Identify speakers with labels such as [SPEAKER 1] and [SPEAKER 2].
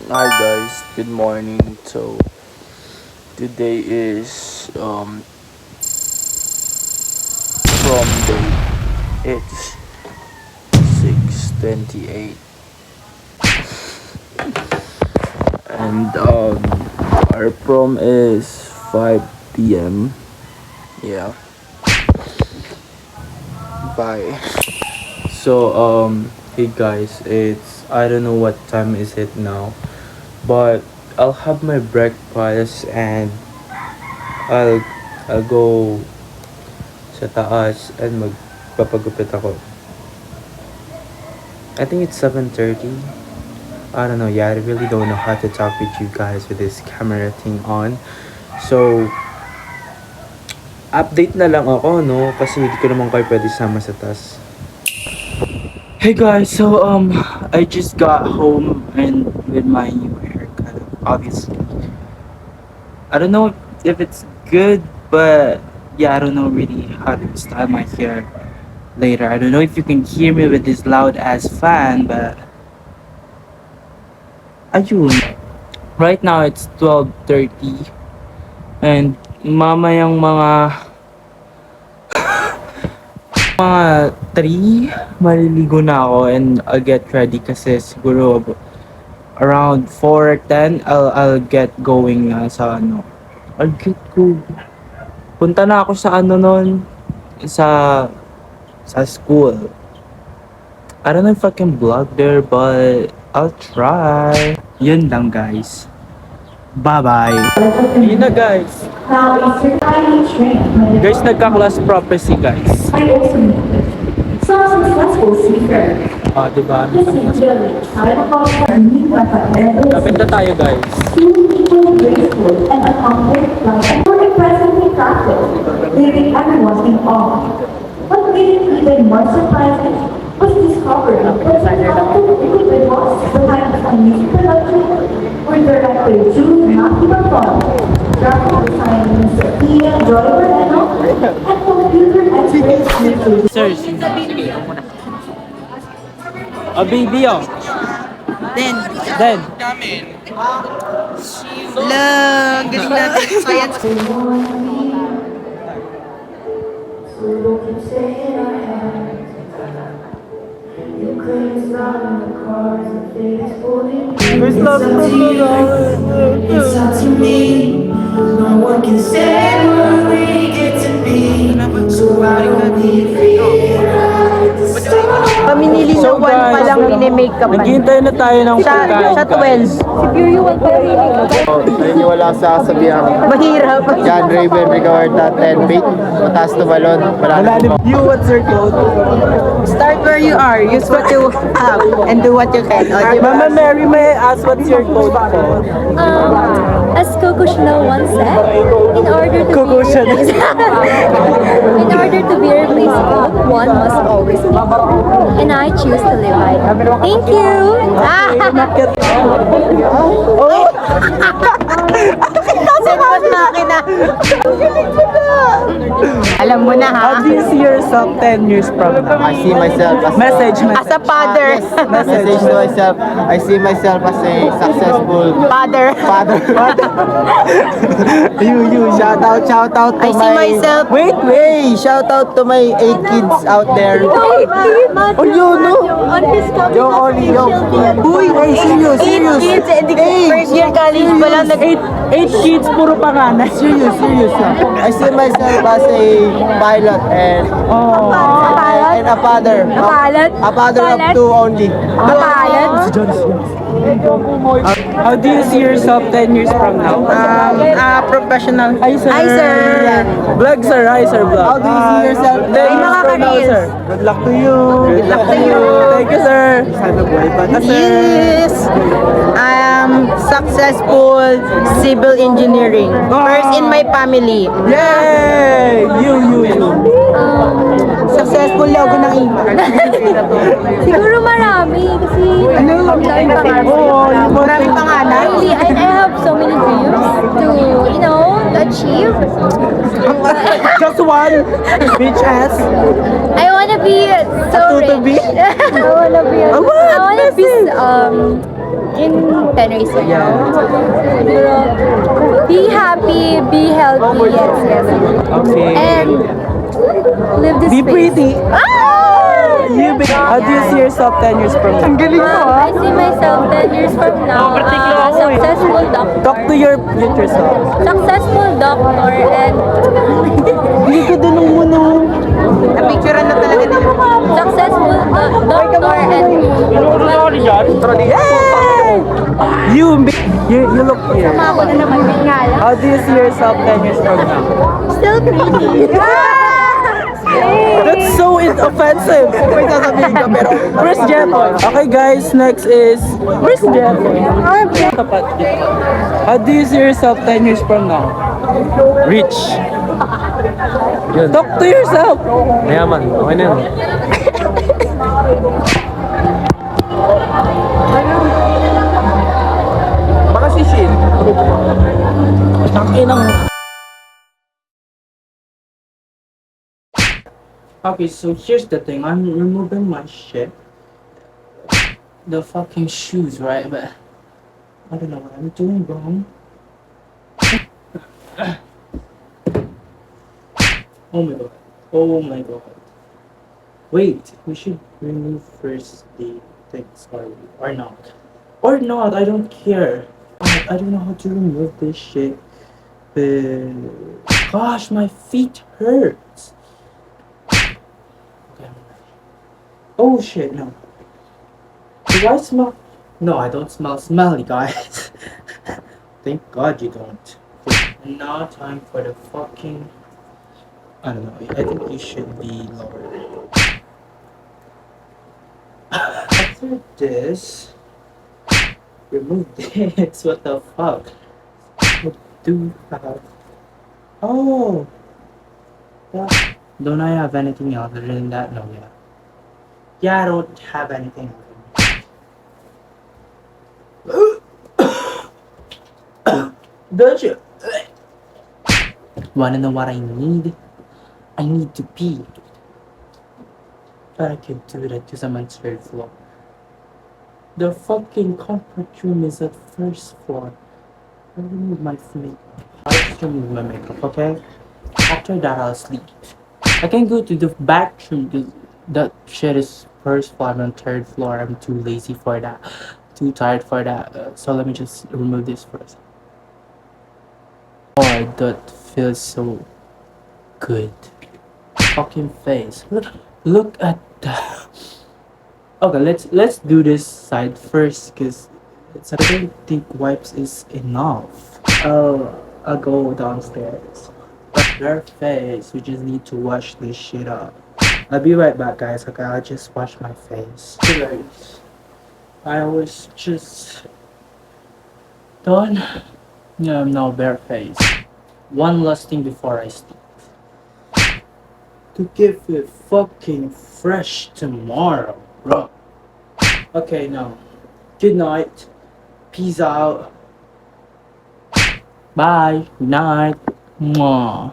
[SPEAKER 1] Hi guys, good morning. So today is from day. It's 6:28 and our prom is 5 p.m. Yeah. Bye. So hey guys, it's I don't know what time is it now, but I'll have my breakfast and I'll I'll go sa taas and magpapagupit ako. I think it's 7:30. I don't know. Yeah, I really don't know how to talk with you guys with this camera thing on. So update na lang ako, no? Kasi hindi ko naman kayo pwede sama sa taas. Hey guys, so I just got home and with my new haircut, obviously. I don't know if it's good, but yeah, I don't know really how to style my hair later. I don't know if you can hear me with this loud ass fan, but ayun. Right now it's 12:30 and mamayang mga 3 maliligo na ako and I'll get ready kasi siguro around 4:10 I'll get going na sa ano. I'll get go. Punta na ako sa ano nun sa school. I don't know if I can vlog there but I'll try. Yun lang guys. Bye-bye. Yun na guys. Guys, nagka-class prophecy guys.
[SPEAKER 2] I also know some successful speaker.
[SPEAKER 1] Diba?
[SPEAKER 2] This is really
[SPEAKER 1] Kapit na tayo guys.
[SPEAKER 2] equally graceful and accomplished life were impressively practiced, leaving everyone in awe. What made it even more surprising was discovering that the talented was behind this amazing production were director Jude Makibaton, graphic designer Sophia Joy Moreno, and computer expert
[SPEAKER 1] Sir, a baby oh. Then.
[SPEAKER 3] Lang, galing natin. Science.
[SPEAKER 1] Where's love from
[SPEAKER 4] It's up to me. No one can say what we get to be. So why don't we feel right to start?
[SPEAKER 3] Kami nilinawan pa lang mini-makeup.
[SPEAKER 1] Naghihintay na tayo ng
[SPEAKER 3] Siya
[SPEAKER 1] pagkain.
[SPEAKER 3] 12. Si Pure pa rin
[SPEAKER 5] Naniniwala sa kasabihan.
[SPEAKER 3] Mahirap.
[SPEAKER 5] John Raven Ricaurta, 10 feet. Mataas tumalon. Malalim.
[SPEAKER 1] You, what's your code?
[SPEAKER 3] Start where you are. Use what you have and do what you can. O, di ba?
[SPEAKER 1] Mama Mary, may I ask what's your code po?
[SPEAKER 6] As Coco Chanel once said, in order to
[SPEAKER 1] Coco
[SPEAKER 6] be
[SPEAKER 1] Chanel.
[SPEAKER 6] in order to be replaceable, one must always be. And I choose to live by it. Thank you.
[SPEAKER 1] Oh!
[SPEAKER 3] Sipot na akin na. Alam mo na ha.
[SPEAKER 1] How do you see yourself 10 years from now?
[SPEAKER 5] I see myself as
[SPEAKER 1] Message.
[SPEAKER 3] As a father.
[SPEAKER 5] message to myself. I see myself as a successful
[SPEAKER 3] Father.
[SPEAKER 5] father. you. Shout out to
[SPEAKER 3] I see myself.
[SPEAKER 5] Wait. Shout out to my 8 kids out there.
[SPEAKER 6] Oh,
[SPEAKER 5] you know?
[SPEAKER 6] On his
[SPEAKER 5] Yung only yung. Uy, hey, serious.
[SPEAKER 3] Kids, hindi ko first year college pa lang nag
[SPEAKER 1] 8 kids, puro pangalan.
[SPEAKER 5] Serious. I see myself as a pilot and a father.
[SPEAKER 6] Pilot?
[SPEAKER 5] A father of
[SPEAKER 6] Pilot?
[SPEAKER 5] 2 only.
[SPEAKER 6] Pilot?
[SPEAKER 1] How do you see yourself 10 years from now?
[SPEAKER 3] professional.
[SPEAKER 1] Hi, sir.
[SPEAKER 3] Hi, sir.
[SPEAKER 1] Vlog, sir. Hi, sir. Vlog.
[SPEAKER 5] How do you see yourself?
[SPEAKER 1] 10
[SPEAKER 3] Ay,
[SPEAKER 1] years
[SPEAKER 3] mga
[SPEAKER 1] from now,
[SPEAKER 3] ka-reels.
[SPEAKER 1] sir. Good luck to you.
[SPEAKER 3] Good luck to you.
[SPEAKER 1] Thank you, sir. Sana buhay pa na, sir.
[SPEAKER 3] Yes. I am successful civil engineering. First in my family.
[SPEAKER 1] Yay! You.
[SPEAKER 3] Successful logo ng iba.
[SPEAKER 6] Siguro marami kasi maraming pangarap.
[SPEAKER 3] Maraming pangalan.
[SPEAKER 6] Really, I have so many dreams to achieve.
[SPEAKER 1] Just one. Bitch ass.
[SPEAKER 6] I wanna be so
[SPEAKER 1] Tutu
[SPEAKER 6] rich.
[SPEAKER 1] B?
[SPEAKER 6] I wanna be in 10 rays right
[SPEAKER 1] Yeah.
[SPEAKER 6] now. Siguro, be happy, be healthy, yes.
[SPEAKER 1] Okay.
[SPEAKER 6] And live this
[SPEAKER 1] Be
[SPEAKER 6] phase.
[SPEAKER 1] pretty. How do you see yourself 10 years from now? Ang galing
[SPEAKER 6] I see myself 10 years from now, successful doctor.
[SPEAKER 1] Talk to your future self.
[SPEAKER 6] Successful doctor and
[SPEAKER 1] Hindi ko dunong muna.
[SPEAKER 3] Na-picturean na talaga nila.
[SPEAKER 6] successful doctor and
[SPEAKER 1] You look here.
[SPEAKER 6] ako na naman din nga lang.
[SPEAKER 1] How do you see yourself 10 years from now?
[SPEAKER 6] Still pretty.
[SPEAKER 1] That's so offensive. May sasabihin ka pero where's Jetoy? Okay guys, next is where's Jetoy? Tapat dito. How do you see yourself 10 years from now? Rich. Talk to yourself.
[SPEAKER 5] Mayaman, okay na yun. Baka si Shin.
[SPEAKER 1] Okay, so here's the thing. I'm removing my shit. The fucking shoes, right? But I don't know what I'm doing wrong. Oh my god. Oh my god. Wait, we should remove first the things or not. Or not, I don't care. I don't know how to remove this shit. Gosh, my feet hurts. Okay. Oh shit, no. Do I smell? No, I don't smell smelly, guys. Thank God you don't. Now time for the fucking... I don't know, I think you should be lower. After this, remove this. What the fuck? What do I have? Oh! Yeah. Don't I have anything other than that? No, yeah. Yeah, I don't have anything other than don't you? Wanna know what I need? I need to pee. But I can do that because I'm on third floor. The fucking comfort room is at first floor. I remove my makeup. I'll just remove my makeup, okay? After that, I'll sleep. I can go to the bathroom because that shit is first floor. I'm on third floor. I'm too lazy for that. Too tired for that. So let me just remove this first. Oh, that feels so good. Fucking face. Look at that. Okay, let's do this side first because I don't think wipes is enough. I'll go downstairs. Their face. We just need to wash this shit up. I'll be right back, guys. Okay, I'll just wash my face. Guys, I was just done. Yeah, I'm now bare face. One last thing before I sleep. To give it fucking fresh tomorrow, bro. Okay, now. Good night. Peace out. Bye. Good night. Mwah.